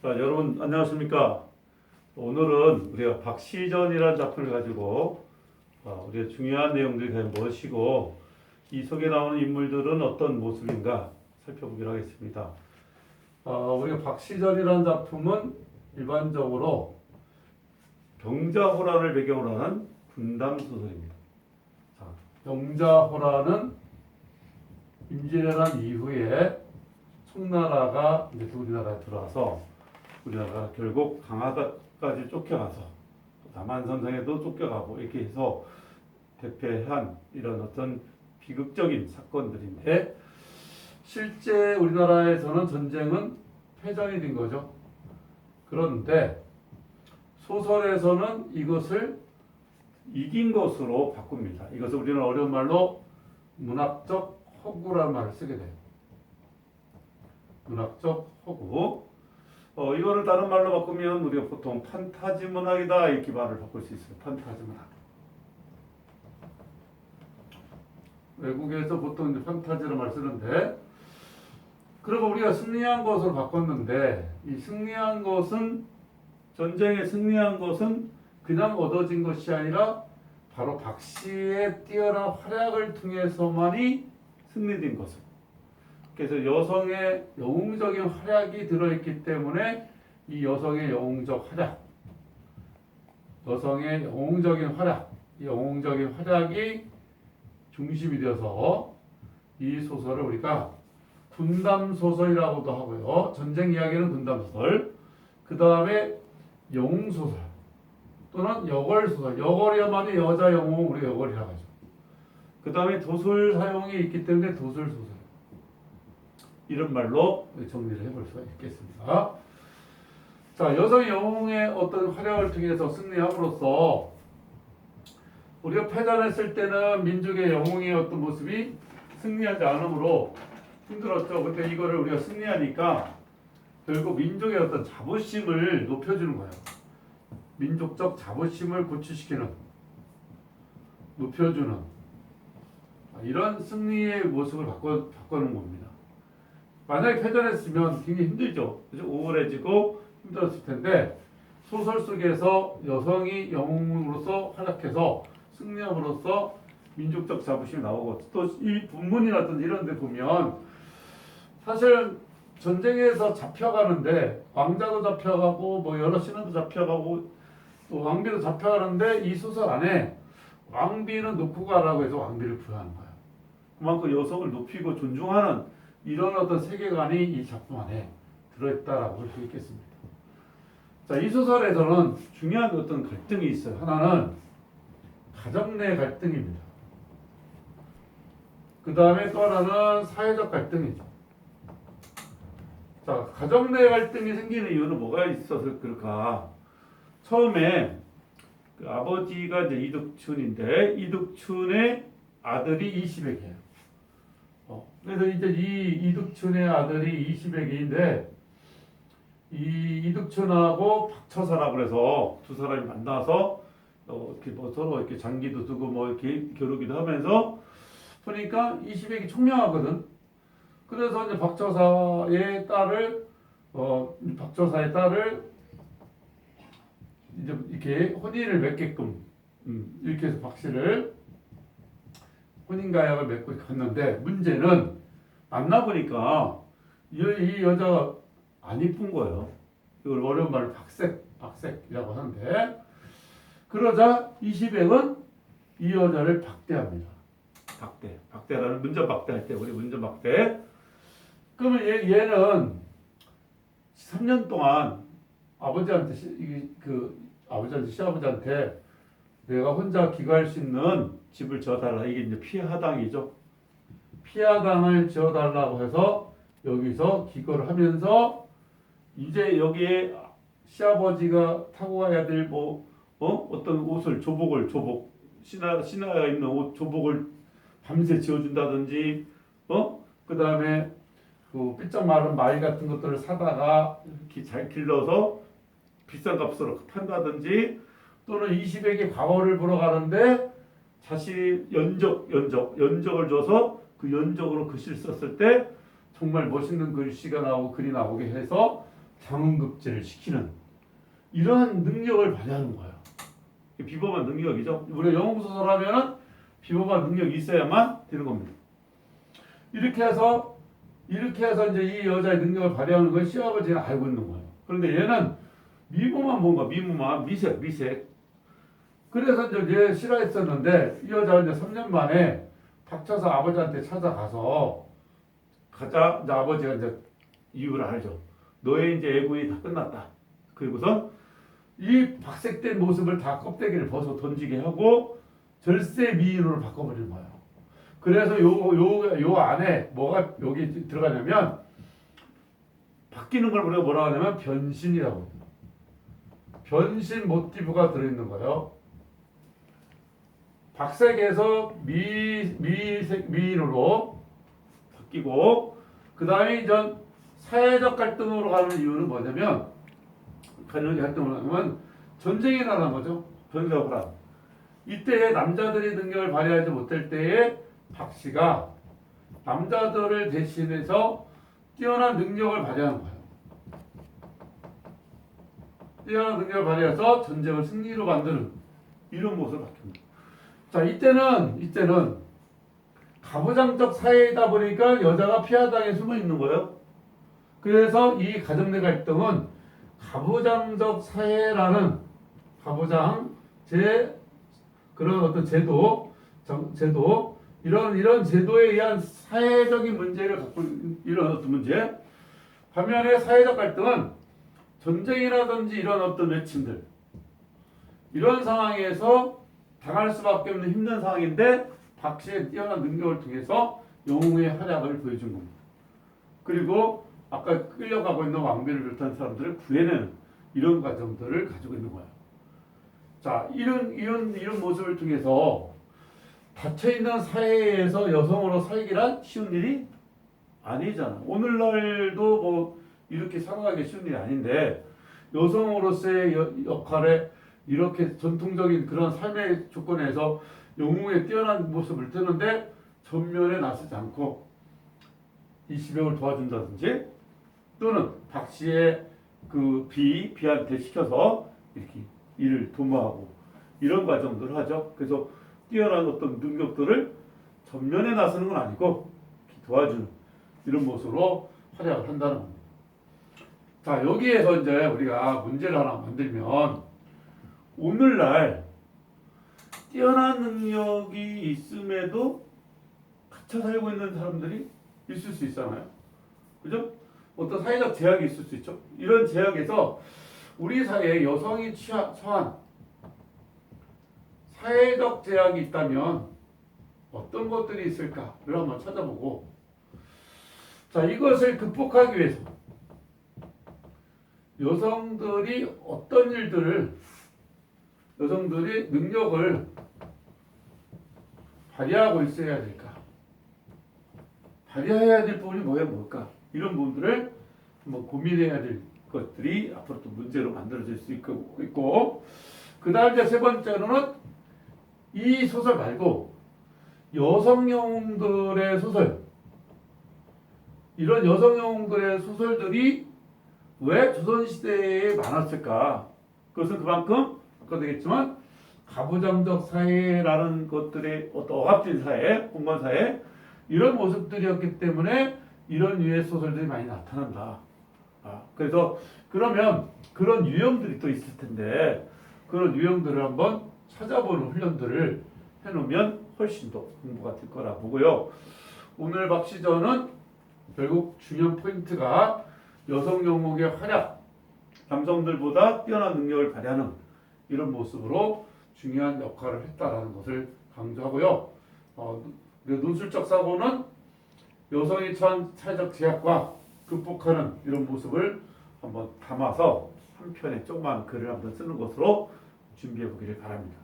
자, 여러분 안녕하십니까? 오늘은 우리가 박시전이라는 작품을 가지고 우리가 중요한 내용들이 과연 무엇이고 이 속에 나오는 인물들은 어떤 모습인가 살펴보기로 하겠습니다. 우리가 박시전이라는 작품은 일반적으로 병자호란을 배경으로 하는 분담 소설입니다. 자, 병자호란은 임진왜란 이후에 청나라가 이제 우리나라에 들어와서 우리나라가 결국 강화도까지 쫓겨가서 남한산성에도 쫓겨가고 이렇게 해서 대패한 이런 어떤 비극적인 사건들인데 실제 우리나라에서는 전쟁은 패전이 된 거죠. 그런데 소설에서는 이것을 이긴 것으로 바꿉니다. 이것을 우리는 어려운 말로 문학적 허구라는 말을 쓰게 돼요. 문학적 허구. 이거를 다른 말로 바꾸면 우리가 보통 판타지 문학이다 이렇게 말을 바꿀 수 있어요. 판타지 문학. 외국에서 보통 이제 판타지라는 말을 쓰는데, 그리고 우리가 승리한 것으로 바꿨는데, 이 승리한 것은 전쟁에 승리한 것은 그냥 얻어진 것이 아니라 바로 박씨의 뛰어난 활약을 통해서만이 승리된 것을. 그래서 여성의 영웅적인 활약이 들어있기 때문에 이 여성의 영웅적 활약, 여성의 영웅적인 활약, 이 영웅적인 활약이 중심이 되어서 이 소설을 우리가 분담소설이라고도 하고요. 전쟁 이야기는 분담소설, 그 다음에 영웅소설 또는 여걸소설, 여걸이야만이 여자 영웅 우리 여걸이라고 하죠. 그 다음에 도술 사용이 있기 때문에 도술소설, 이런 말로 정리를 해볼 수가 있겠습니다. 자, 여성 영웅의 어떤 활약을 통해서 승리함으로써 우리가 패전했을 때는 민족의 영웅의 어떤 모습이 승리하지 않으므로 힘들었죠. 근데 이거를 우리가 승리하니까 결국 민족의 어떤 자부심을 높여주는 거예요. 민족적 자부심을 고취시키는, 높여주는 이런 승리의 모습을 바꾸는 겁니다. 만약에 패전했으면 굉장히 힘들죠. 그죠? 우울해지고 힘들었을 텐데 소설 속에서 여성이 영웅으로서 활약해서 승리함으로써 민족적 자부심이 나오고, 또 이 본문이라든지 이런 데 보면 사실 전쟁에서 잡혀가는데 왕자도 잡혀가고 뭐 여러 신하도 잡혀가고 또 왕비도 잡혀가는데 이 소설 안에 왕비는 놓고 가라고 해서 왕비를 부여하는 거예요. 그만큼 여성을 높이고 존중하는 이런 어떤 세계관이 이 작품 안에 들어있다라고 볼 수 있겠습니다. 자, 이 소설에서는 중요한 어떤 갈등이 있어요. 하나는 가정 내 갈등입니다. 그 다음에 또 하나는 사회적 갈등이죠. 자, 가정 내 갈등이 생기는 이유는 뭐가 있어서 그럴까? 처음에 그 아버지가 이제 이득춘인데 이득춘의 아들이 이시백이에요. 그래서 이제 이 이득춘의 아들이 이시백인데 이 이득춘하고 박처사라고 그래서 두 사람이 만나서 이렇게 뭐 서로 이렇게 장기도 두고 뭐 이렇게 겨루기도 하면서 보니까 이시백이 총명하거든. 그래서 이제 박처사의 딸을 이제 이렇게 혼인을 맺게끔 이렇게 해서 박씨를 혼인가약을 맺고 갔는데 문제는 만나보니까 이 여자가 안 이쁜 거예요. 이걸 어려운 말로 박색이라고 하는데, 그러자 이시백은 이 여자를 박대합니다. 박대라는 문전 박대할 때 우리 문전 박대. 그러면 얘는 3년 동안 아버지한테 시아버지한테 내가 혼자 기거할 수 있는 집을 지어달라. 이게 이제 피하당이죠. 피하당을 지어달라고 해서 여기서 기거를 하면서 이제 여기에 시아버지가 타고 가야 될 어떤 옷을 조복 신하가 입는 옷 조복을 밤새 지어준다든지 그 다음에 그 삐쩍 마른 말 같은 것들을 사다가 이렇게 잘 길러서 비싼 값으로 판다든지, 또는 이시백이 과거를 보러 가는데 자신이 연적을 줘서 그 연적으로 글씨를 썼을 때 정말 멋있는 글씨가 나오고 글이 나오게 해서 장응급제를 시키는 이러한 능력을 발휘하는 거예요. 비범한 능력이죠. 우리가 영웅소설 하면은 비범한 능력이 있어야만 되는 겁니다. 이렇게 해서 이제 이 여자의 능력을 발휘하는 건 시아버지는 알고 있는 거예요. 그런데 얘는 미모만 뭔가 미모만 미색. 그래서 이제 얘 싫어했었는데 이 여자가 이제 3년 만에 닥쳐서 아버지한테 찾아가서 가자 이제 아버지가 이제 이유를 알죠. 너의 이제 애구이 다 끝났다. 그리고서 이 박색된 모습을 다 껍데기를 벗어 던지게 하고 절세 미인으로 바꿔버리는 거예요. 그래서 요 안에 뭐가 여기 들어가냐면 바뀌는 걸 우리가 뭐라고 하냐면 변신이라고 합니다. 변신 모티브가 들어있는 거예요. 박색에서 미인으로 바뀌고 그 다음에 이제 사회적 갈등으로 가는 이유는 뭐냐면 갈등으로 가면 전쟁이 일어난 거죠. 전쟁을 한. 이때 남자들이 능력을 발휘하지 못할 때에 박 씨가 남자들을 대신해서 뛰어난 능력을 발휘하는 거예요. 뛰어난 능력을 발휘해서 전쟁을 승리로 만드는 이런 모습을 바뀝니다. 자, 이때는 가부장적 사회이다 보니까 여자가 피하당에 숨어 있는 거예요. 그래서 이 가정 내 갈등은 가부장적 사회라는 그런 어떤 제도 이런 제도에 의한 사회적인 문제를 갖고 이런 어떤 문제. 반면에 사회적 갈등은 전쟁이라든지 이런 어떤 외침들 이런 상황에서 당할 수밖에 없는 힘든 상황인데 박 씨의 뛰어난 능력을 통해서 영웅의 활약을 보여준 겁니다. 그리고 아까 끌려가고 있는 왕비를 비롯한 사람들을 구해내는 이런 과정들을 가지고 있는 거예요. 자, 이런 모습을 통해서 닫혀있는 사회에서 여성으로 살기란 쉬운 일이 아니잖아. 오늘날도 뭐 이렇게 살아가기 쉬운 일이 아닌데 여성으로서의 역할에 이렇게 전통적인 그런 삶의 조건에서 영웅의 뛰어난 모습을 뜨는데 전면에 나서지 않고 이 시병을 도와준다든지 또는 박 씨의 그 비한테 시켜서 이렇게 일을 도모하고 이런 과정들을 하죠. 그래서 뛰어난 어떤 능력들을 전면에 나서는 건 아니고 도와주는 이런 모습으로 활약을 한다는 겁니다. 자, 여기에서 이제 우리가 문제를 하나 만들면 오늘날 뛰어난 능력이 있음에도 갇혀 살고 있는 사람들이 있을 수 있잖아요. 그죠? 어떤 사회적 제약이 있을 수 있죠. 이런 제약에서 우리 사회에 여성이 처한 사회적 제약이 있다면 어떤 것들이 있을까를 한번 찾아보고, 자, 이것을 극복하기 위해서 여성들이 어떤 일들을 여성들이 능력을 발휘하고 있어야 될까? 발휘해야 될 부분이 뭘까? 이런 부분들을 한번 고민해야 될 것들이 앞으로 또 문제로 만들어질 수 있고, 그 다음 이제 세 번째로는 이 소설 말고 여성 영웅들의 소설, 이런 여성 영웅들의 소설들이 왜 조선시대에 많았을까? 그것은 그만큼 아까 되겠지만 가부장적 사회라는 것들의 어떤 억압된 사회, 공간 사회 이런 모습들이었기 때문에 이런 유의 소설들이 많이 나타난다. 그래서 그러면 그런 유형들이 또 있을 텐데 그런 유형들을 한번 찾아보는 훈련들을 해놓으면 훨씬 더 공부가 될 거라 보고요. 오늘 박시전은 결국 중요한 포인트가 여성 영웅의 활약, 남성들보다 뛰어난 능력을 발휘하는 이런 모습으로 중요한 역할을 했다라는 것을 강조하고요. 논술적 사고는 여성이 처한 사회적 제약과 극복하는 이런 모습을 한번 담아서 한 편의 조그만 글을 한번 쓰는 것으로 준비해 보기를 바랍니다.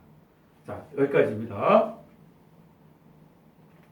자, 여기까지입니다.